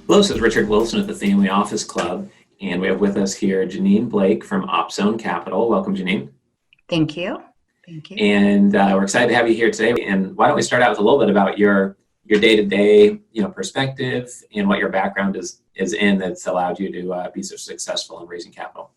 Hello, this is Richard Wilson at the Family Office Club, and we have with us here Janine Blake from OpZone Capital. Welcome, Janine. Thank you. Thank you. And we're excited to have you here today. And why don't we start out with a little bit about your day-to-day, perspective and what your background is in that's allowed you to be so successful in raising capital.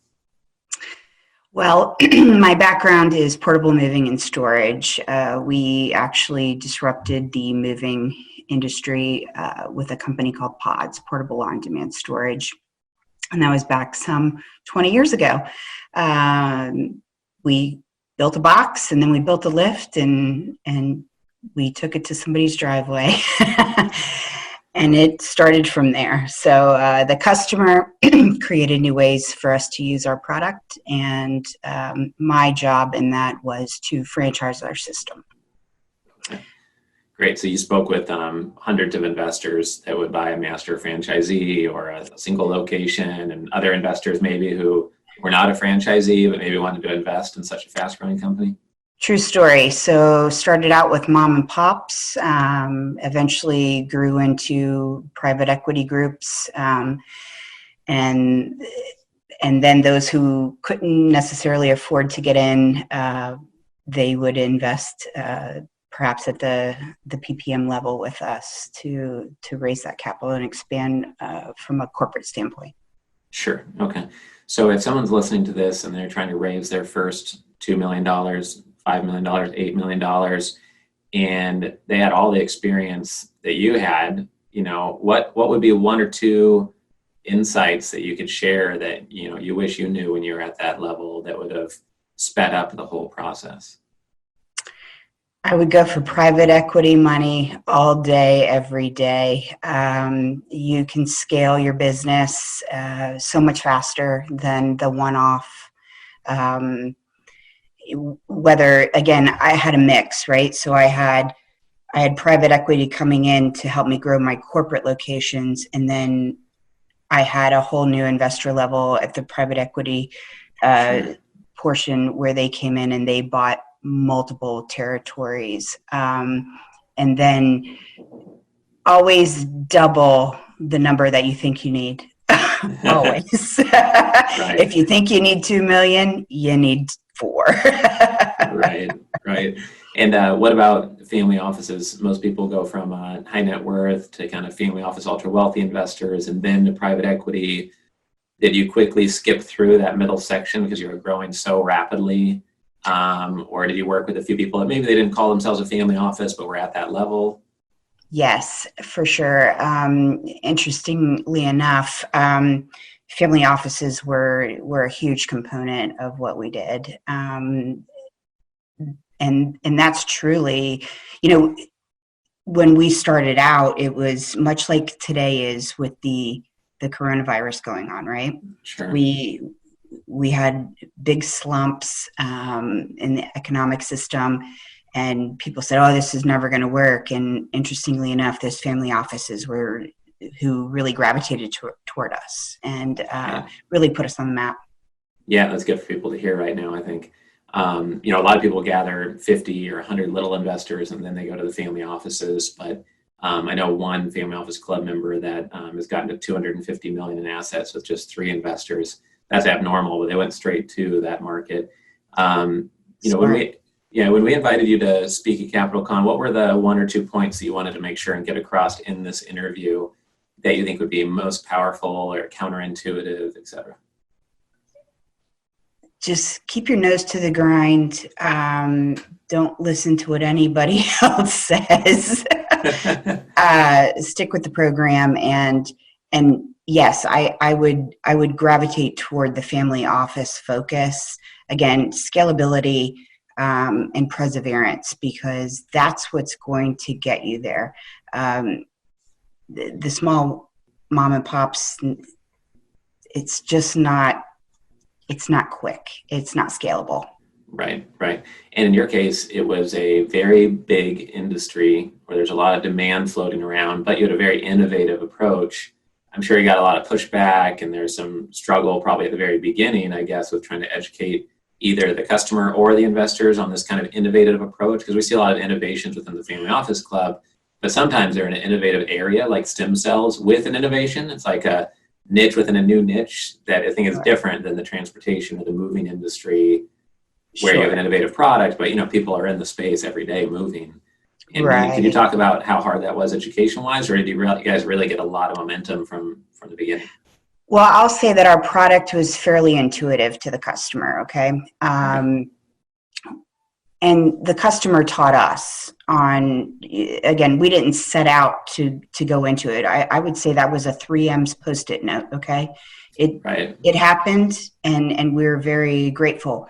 Well, my background is portable moving and storage. We actually disrupted the moving industry with a company called Pods, Portable On-Demand Storage. And that was back some 20 years ago. We built a box and then we built a lift and we took it to somebody's driveway. And it started from there. So the customer created new ways for us to use our product. And my job in that was to franchise our system. Great. So you spoke with hundreds of investors that would buy a master franchisee or a single location, and other investors maybe who were not a franchisee but maybe wanted to invest in such a fast-growing company. True story. So started out with mom and pops, eventually grew into private equity groups, and then those who couldn't necessarily afford to get in, they would invest perhaps at the PPM level with us to raise that capital and expand from a corporate standpoint. Sure. Okay. So if someone's listening to this and they're trying to raise their first $2 million, $5 million, $8 million, and they had all the experience that you had, what would be one or two insights that you could share that, you wish you knew when you were at that level that would have sped up the whole process? I would go for private equity money all day, every day. You can scale your business so much faster than the one-off. Whether, again, I had a mix, right? So I had private equity coming in to help me grow my corporate locations, and then I had a whole new investor level at the private equity portion where they came in and they bought multiple territories, and then always double the number that you think you need. Always. Right. If you think you need 2 million, you need 4. Right. And what about family offices? Most people go from high net worth to kind of family office, ultra wealthy investors, and then to private equity. Did you quickly skip through that middle section because you were growing so rapidly? Or did you work with a few people that maybe they didn't call themselves a family office, but were at that level? Yes, for sure. Interestingly enough, family offices were a huge component of what we did. And that's truly, when we started out, it was much like today is with the coronavirus going on, right? Sure. We had big slumps in the economic system, and people said, "Oh, this is never going to work." And interestingly enough, there's family offices who really gravitated toward us and really put us on the map. Yeah, that's good for people to hear right now, I think. A lot of people gather 50 or 100 little investors and then they go to the family offices. But I know one family office club member that has gotten to 250 million in assets with just 3 investors. That's abnormal, but they went straight to that market. When we invited you to speak at Capital Con, what were the 1 or 2 points that you wanted to make sure and get across in this interview that you think would be most powerful or counterintuitive, et cetera? Just keep your nose to the grind. Don't listen to what anybody else says. Stick with the program, and yes, I would gravitate toward the family office focus. Again, scalability and perseverance, because that's what's going to get you there. The small mom and pops, it's just not. It's not quick. It's not scalable. Right. And in your case, it was a very big industry where there's a lot of demand floating around, but you had a very innovative approach. I'm sure you got a lot of pushback, and there's some struggle probably at the very beginning, I guess, with trying to educate either the customer or the investors on this kind of innovative approach, because we see a lot of innovations within the Family Office Club, but sometimes they're in an innovative area like stem cells with an innovation. It's like a niche within a new niche that I think is different than the transportation or the moving industry where you have an innovative product, but people are in the space every day moving. And can you talk about how hard that was education-wise, or did you guys really get a lot of momentum from the beginning? Well, I'll say that our product was fairly intuitive to the customer, okay? And the customer taught us on, again, we didn't set out to go into it. I would say that was a 3M's Post-it note, okay? It happened, and we're very grateful.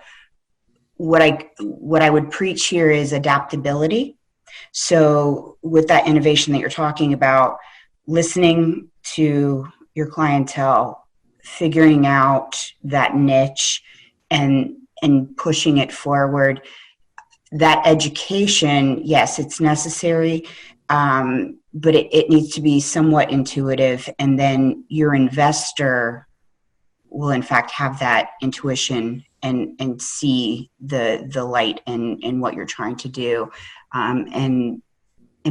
What I would preach here is adaptability. So with that innovation that you're talking about, listening to your clientele, figuring out that niche and pushing it forward. That education, yes, it's necessary, but it needs to be somewhat intuitive, and then your investor will in fact have that intuition and see the light in what you're trying to do, and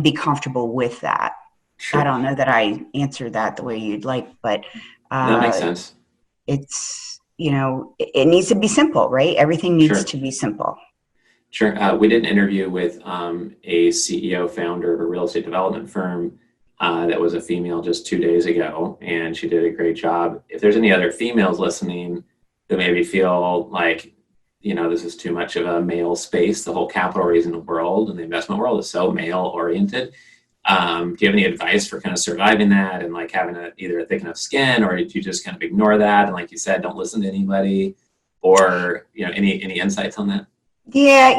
be comfortable with that. Sure. I don't know that I answered that the way you'd like, but that makes sense. It's, it needs to be simple, right? Everything needs to be simple. Sure. We did an interview with a CEO founder of a real estate development firm that was a female just 2 days ago, and she did a great job. If there's any other females listening that maybe feel like, this is too much of a male space, the whole capital raising world and the investment world is so male oriented. Do you have any advice for kind of surviving that and like having either a thick enough skin, or do you just kind of ignore that? And like you said, don't listen to anybody, or, any insights on that? Yeah,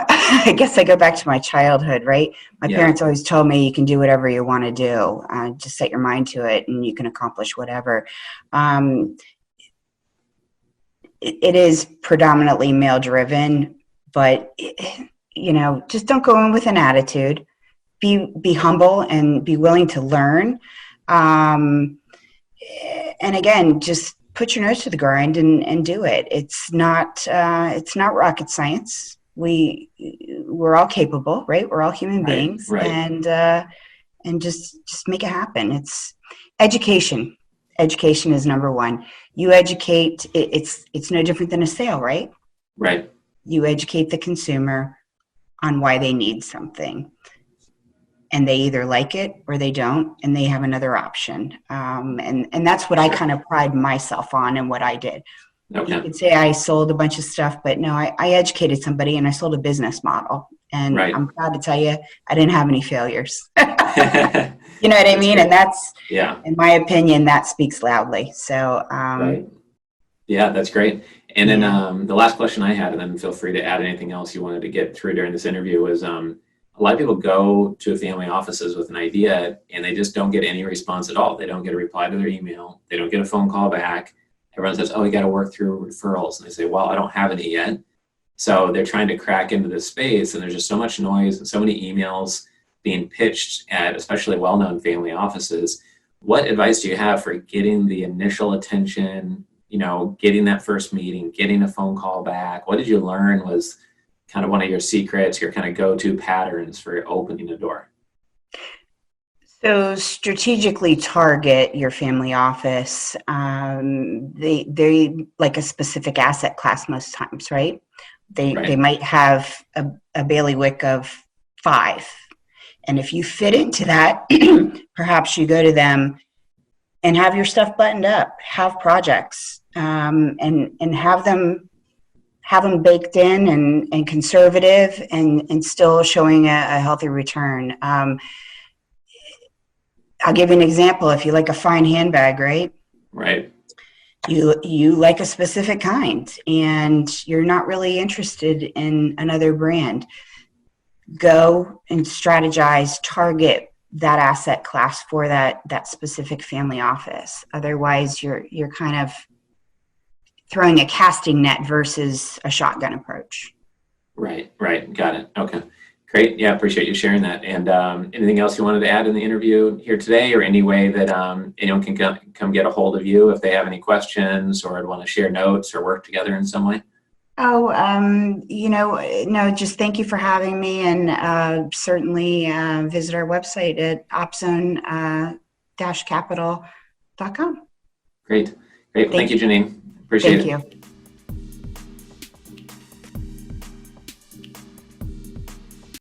I guess I go back to my childhood, right? My parents always told me you can do whatever you want to do. Just set your mind to it and you can accomplish whatever. It is predominantly male driven, but, just don't go in with an attitude. Be humble and be willing to learn. And again, just put your nose to the grind and do it. It's not rocket science. We're all capable, right? We're all human beings, right. And just make it happen. It's education. Education is number one. You educate. It's no different than a sale, right? Right. You educate the consumer on why they need something. And they either like it or they don't, and they have another option. And that's what I kind of pride myself on and what I did. Okay. You could say I sold a bunch of stuff, but no, I educated somebody and I sold a business model. And I'm proud to tell you, I didn't have any failures. You know what I mean? Great. And that's, in my opinion, that speaks loudly. So, right. Yeah, that's great. And then the last question I had, and then feel free to add anything else you wanted to get through during this interview, was a lot of people go to family offices with an idea and they just don't get any response at all. They don't get a reply to their email. They don't get a phone call back. Everyone says, oh, we got to work through referrals. And they say, well, I don't have any yet. So they're trying to crack into this space, and there's just so much noise and so many emails being pitched at especially well-known family offices. What advice do you have for getting the initial attention, getting that first meeting, getting a phone call back? What did you learn was kind of one of your secrets, your kind of go-to patterns for opening a door? So strategically target your family office. They like a specific asset class most times, right? They might have a bailiwick of 5. And if you fit into that, perhaps you go to them and have your stuff buttoned up, have projects, and have them baked in and conservative and still showing a healthy return. I'll give you an example. If you like a fine handbag, right? Right. You like a specific kind and you're not really interested in another brand. Go and strategize, target that asset class for that specific family office. Otherwise, you're kind of throwing a casting net versus a shotgun approach. Right. Got it. Okay. Great. Yeah, appreciate you sharing that. And anything else you wanted to add in the interview here today, or any way that anyone can come get a hold of you if they have any questions or want to share notes or work together in some way? Oh, no, just thank you for having me, and certainly visit our website at opzone-capital.com. Great. Great. Well, thank you, Janine. Appreciate Thank it. you.